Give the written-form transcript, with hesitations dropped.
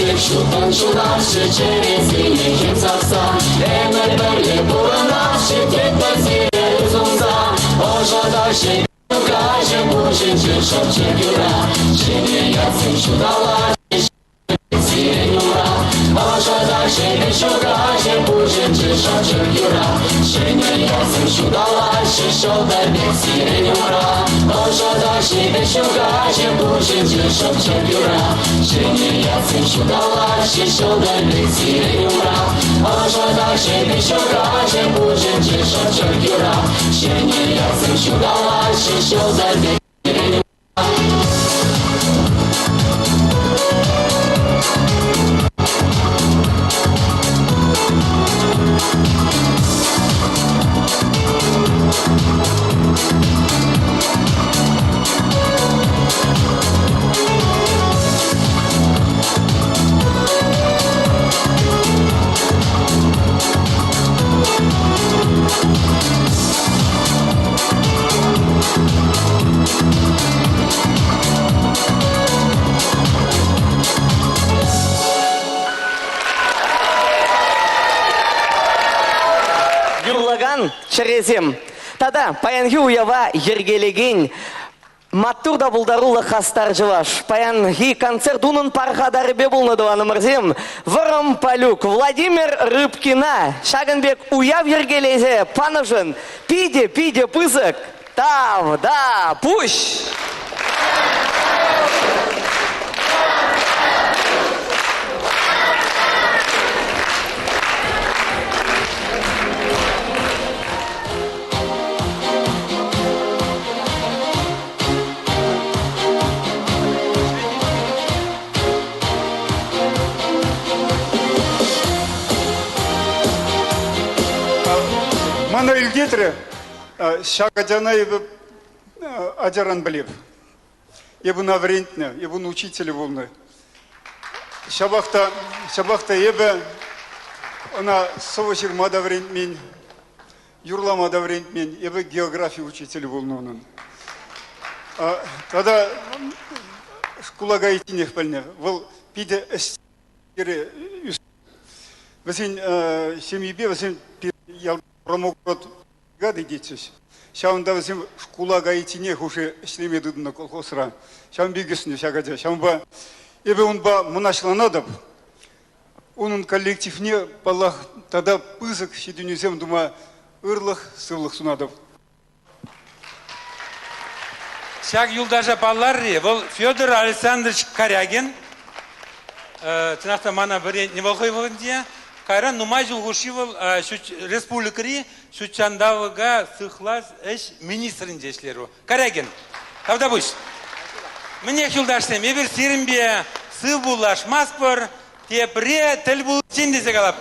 Dip şutan şunaşı çeresini kim saksa Emel böyle buranaşı tekmesi uzunsa Oşada şey Kaşı bu şinçin şapçı güra Şimdi yatsın şu dağlar Sire yura Oşada şey şu kaşı bu şinçin şapçı güra Şimdi yatsın şu dağlar Şişoda bir sire yura Oşada şey şu kaşı bu şinçin şapçı güra Şimdi yatsın şu dağlar Şişoda bir sire yura Oşada şey şu kaşı bu şinçin şapçı güra Şimdi yatsın şu dağlar Şişoda bir sire yura Шерезем. Тада паянги уява ергелеген Маттур да булдарулы хастар жылаш. Паянги концерт унын пархадары бе булнадуаны мырзем. Вырым Палюк, Владимир Рыбкина. Шагынбек уяв ергелезе панышын. Пиде пызык. Тав, да, пусть. Мана илгетре шагадяна ебі аджаран білеп. Ебі наврентне, ебі учителі болны. Шабақта ебі она совашыр мадаврентмен, юрла мадаврентмен, ебі география учителі болны оның. Тада шкулага итинех пәліне. Выл пиде әстері үст. Вәсен семейбе, вәсен Промокрот гады детсіз. Шауында өзім шкула гаитине хуши шлемедудына колхозра. Шаун бигесіне шагадя. Шаунба ебе онба мұнашланадып. Оның коллективне балах тада пызык шедунезем дума ырлық сывлық сунадып. Шаг юлдажа балларри, бұл Федор Александрович Корягин. Тынақта мана бір не болғай болғандия. Кайран нумай жылғышывыл республикари шучандавыға сықлас әш министрін жешлері. Корягин, тавда бұш. Мне жылдаштым, ебір серімбе сы бұлаш маспыр, тепре тіл бұл сен десе қалап.